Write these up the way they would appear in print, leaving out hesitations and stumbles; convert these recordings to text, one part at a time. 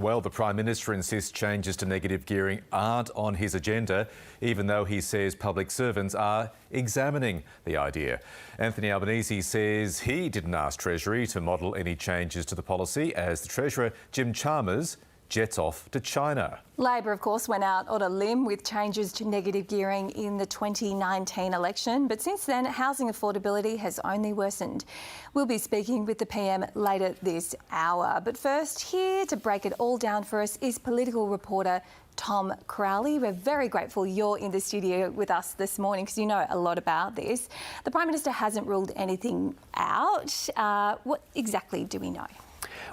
Well, the Prime Minister insists changes to negative gearing aren't on his agenda, even though he says public servants are examining the idea. Anthony Albanese says he didn't ask Treasury to model any changes to the policy as the Treasurer, Jim Chalmers, jets off to China. Labor, of course, went out on a limb with changes to negative gearing in the 2019 election, but since then, housing affordability has only worsened. We'll be speaking with the PM later this hour. But first, here to break it all down for us is political reporter Tom Crowley. We're very grateful you're in the studio with us this morning because you know a lot about this. The Prime Minister hasn't ruled anything out. What exactly do we know?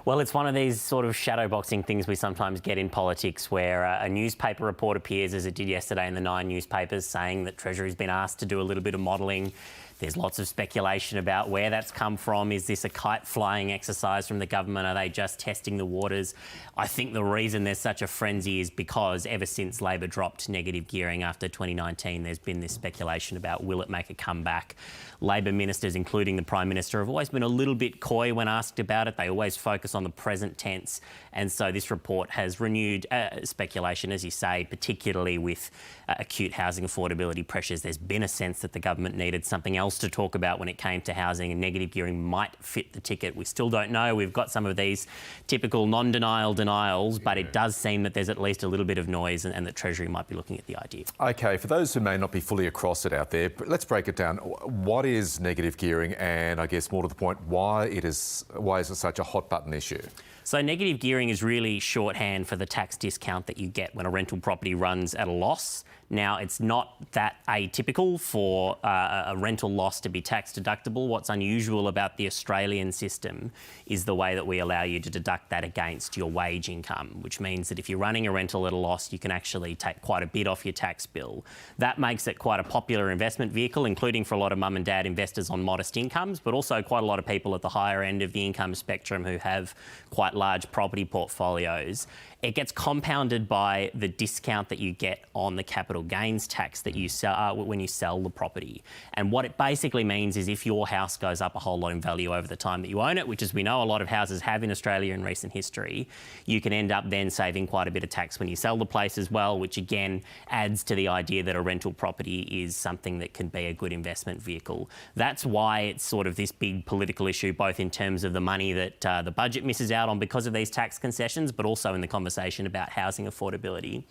Well, it's one of these sort of shadowboxing things we sometimes get in politics where a newspaper report appears, as it did yesterday in the 9 newspapers, saying that Treasury's been asked to do a little bit of modelling. There's lots of speculation about where that's come from. Is this a kite-flying exercise from the government? Are they just testing the waters? I think the reason there's such a frenzy is because ever since Labor dropped negative gearing after 2019, there's been this speculation about will it make a comeback. Labor ministers, including the Prime Minister, have always been a little bit coy when asked about it. They always focus on the present tense. And so this report has renewed speculation, as you say, particularly with acute housing affordability pressures. There's been a sense that the government needed something else to talk about when it came to housing, and negative gearing might fit the ticket. We still don't know. We've got some of these typical non-denial denials, but it does seem that there's at least a little bit of noise and that Treasury might be looking at the idea. OK, for those who may not be fully across it out there, let's break it down. What is negative gearing, and I guess more to the point, why is it such a hot button issue? So negative gearing is really shorthand for the tax discount that you get when a rental property runs at a loss. Now, it's not that atypical for a rental loss to be tax deductible. What's unusual about the Australian system is the way that we allow you to deduct that against your wage income, which means that if you're running a rental at a loss, you can actually take quite a bit off your tax bill. That makes it quite a popular investment vehicle, including for a lot of mum and dad investors on modest incomes, but also quite a lot of people at the higher end of the income spectrum who have quite large property portfolios. It gets compounded by the discount that you get on the capital gains tax that you sell when you sell the property. And what it basically means is if your house goes up a whole lot in value over the time that you own it, which as we know a lot of houses have in Australia in recent history, you can end up then saving quite a bit of tax when you sell the place as well, which again adds to the idea that a rental property is something that can be a good investment vehicle. That's why it's sort of this big political issue, both in terms of the money that the budget misses out on because of these tax concessions, but also in the conversation about housing affordability.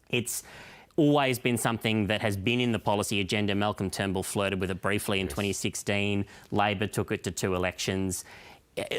It's always been something that has been in the policy agenda. Malcolm Turnbull flirted with it briefly in 2016. Labor took it to 2 elections.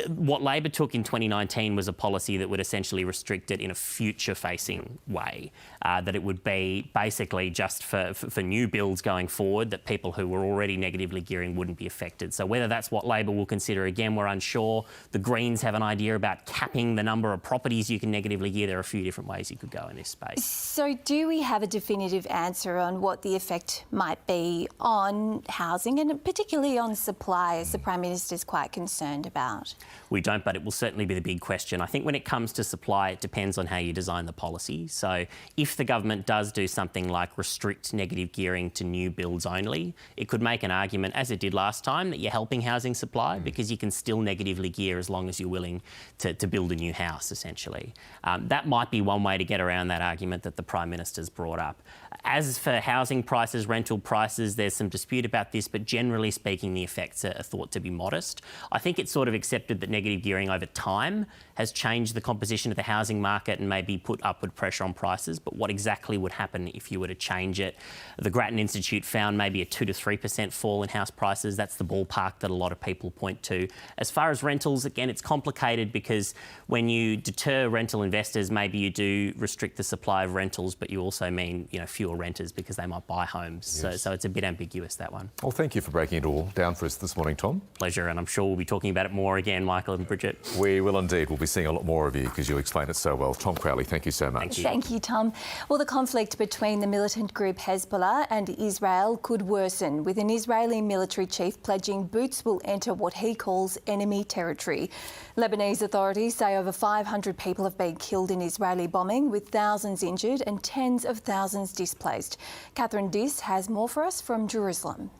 What Labor took in 2019 was a policy that would essentially restrict it in a future-facing way, that it would be basically just for new builds going forward, that people who were already negatively gearing wouldn't be affected. So whether that's what Labor will consider, again, we're unsure. The Greens have an idea about capping the number of properties you can negatively gear. There are a few different ways you could go in this space. So do we have a definitive answer on what the effect might be on housing and particularly on supply, as the Prime Minister is quite concerned about? We don't, but it will certainly be the big question. I think when it comes to supply, it depends on how you design the policy. So if the government does do something like restrict negative gearing to new builds only, it could make an argument, as it did last time, that you're helping housing supply because you can still negatively gear as long as you're willing to build a new house, essentially. That might be one way to get around that argument that the Prime Minister's brought up. As for housing prices, rental prices, there's some dispute about this, but generally speaking, the effects are thought to be modest. I think it's sort of accepted that negative gearing over time has changed the composition of the housing market and maybe put upward pressure on prices, but what exactly would happen if you were to change it? The Grattan Institute found maybe a 2 to 3% fall in house prices. That's the ballpark that a lot of people point to. As far as rentals, again, it's complicated because when you deter rental investors, maybe you do restrict the supply of rentals, but you also mean, fewer renters because they might buy homes. Yes. So it's a bit ambiguous, that one. Well, thank you for breaking it all down for us this morning, Tom. Pleasure, and I'm sure we'll be talking about it more again, Michael and Bridget. We will indeed. We'll be seeing a lot more of you because you explain it so well. Tom Crowley, thank you so much. Thank you, Tom. Well, the conflict between the militant group Hezbollah and Israel could worsen, with an Israeli military chief pledging boots will enter what he calls enemy territory. Lebanese authorities say over 500 people have been killed in Israeli bombing, with thousands injured and tens of thousands displaced. Catherine Diss has more for us from Jerusalem.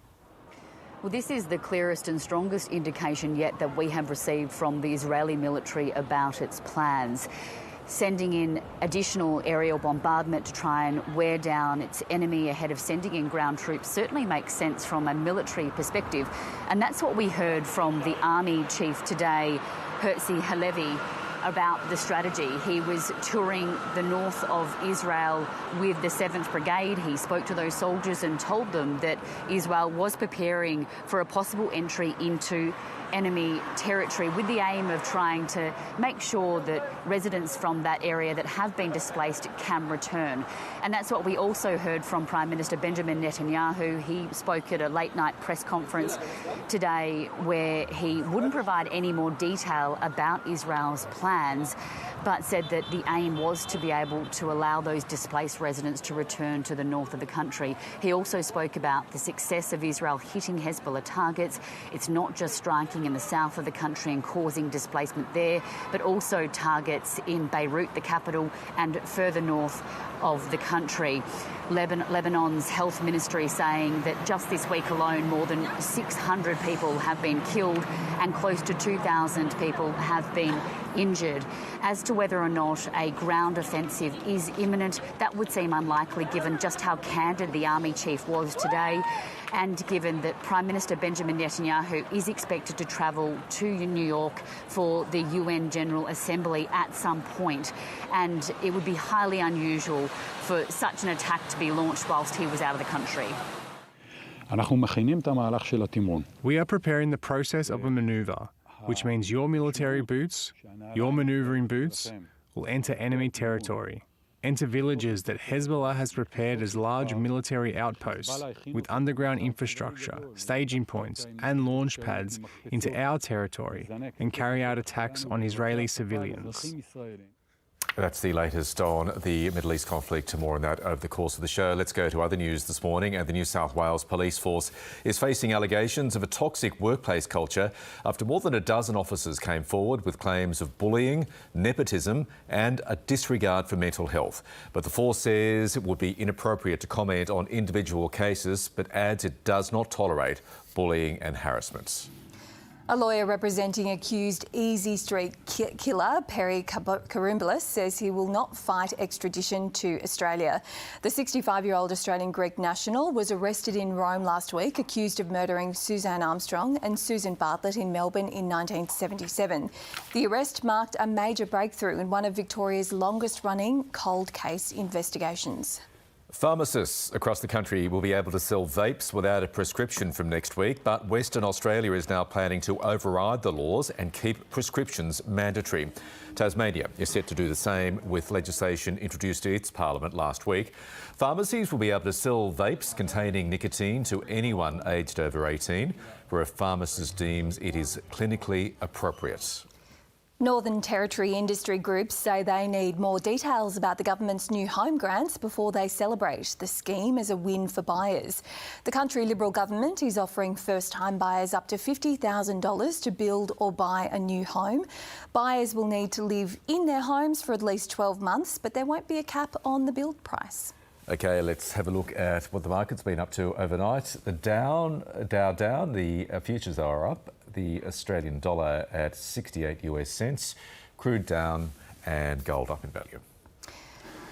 Well, this is the clearest and strongest indication yet that we have received from the Israeli military about its plans. sending in additional aerial bombardment to try and wear down its enemy ahead of sending in ground troops certainly makes sense from a military perspective. And that's what we heard from the Army Chief today, Herzi Halevi, about the strategy. He was touring the north of Israel with the 7th Brigade. He spoke to those soldiers and told them that Israel was preparing for a possible entry into enemy territory with the aim of trying to make sure that residents from that area that have been displaced can return. And that's what we also heard from Prime Minister Benjamin Netanyahu. He spoke at a late-night press conference today where he wouldn't provide any more detail about Israel's plans, but said that the aim was to be able to allow those displaced residents to return to the north of the country. He also spoke about the success of Israel hitting Hezbollah targets. It's not just striking in the south of the country and causing displacement there, but also targets in Beirut, the capital, and further north of the country. Lebanon's health ministry saying that just this week alone, more than 600 people have been killed and close to 2,000 people have been injured. As to whether or not a ground offensive is imminent, that would seem unlikely given just how candid the Army Chief was today, and given that Prime Minister Benjamin Netanyahu is expected to travel to New York for the UN General Assembly at some point, and it would be highly unusual for such an attack to be launched whilst he was out of the country. We are preparing the process of a manoeuvre, which means your military boots, your manoeuvring boots, will enter enemy territory, enter villages that Hezbollah has prepared as large military outposts with underground infrastructure, staging points and launch pads into our territory, and carry out attacks on Israeli civilians. That's the latest on the Middle East conflict. More on that over the course of the show. Let's go to other news this morning. And the New South Wales Police Force is facing allegations of a toxic workplace culture after more than a dozen officers came forward with claims of bullying, nepotism and a disregard for mental health. But the force says it would be inappropriate to comment on individual cases, but adds it does not tolerate bullying and harassment. A lawyer representing accused Easey Street killer Perry Karoumboulos says he will not fight extradition to Australia. The 65-year-old Australian Greek national was arrested in Rome last week, accused of murdering Suzanne Armstrong and Susan Bartlett in Melbourne in 1977. The arrest marked a major breakthrough in one of Victoria's longest-running cold case investigations. Pharmacists across the country will be able to sell vapes without a prescription from next week, but Western Australia is now planning to override the laws and keep prescriptions mandatory. Tasmania is set to do the same with legislation introduced to its parliament last week. Pharmacies will be able to sell vapes containing nicotine to anyone aged over 18, where a pharmacist deems it is clinically appropriate. Northern Territory industry groups say they need more details about the government's new home grants before they celebrate the scheme as a win for buyers. The country Liberal government is offering first-time buyers up to $50,000 to build or buy a new home. Buyers will need to live in their homes for at least 12 months, but there won't be a cap on the build price. OK, let's have a look at what the market's been up to overnight. The Dow down, the futures are up. The Australian dollar at 68 US cents, crude down and gold up in value.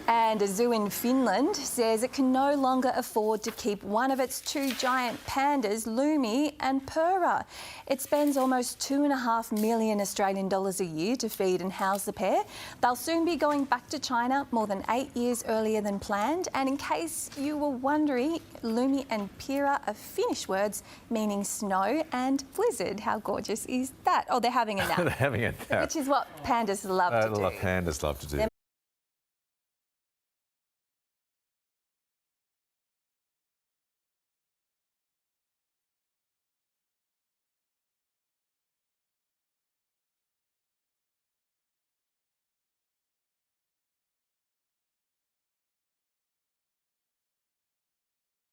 And a zoo in Finland says it can no longer afford to keep one of its two giant pandas, Lumi and Purra. It spends almost $2.5 million Australian dollars a year to feed and house the pair. They'll soon be going back to China more than 8 years earlier than planned. And in case you were wondering, Lumi and Purra are Finnish words meaning snow and blizzard. How gorgeous is that? Oh, they're having a nap. They're having a nap. Which is what pandas love to do. Pandas love to do.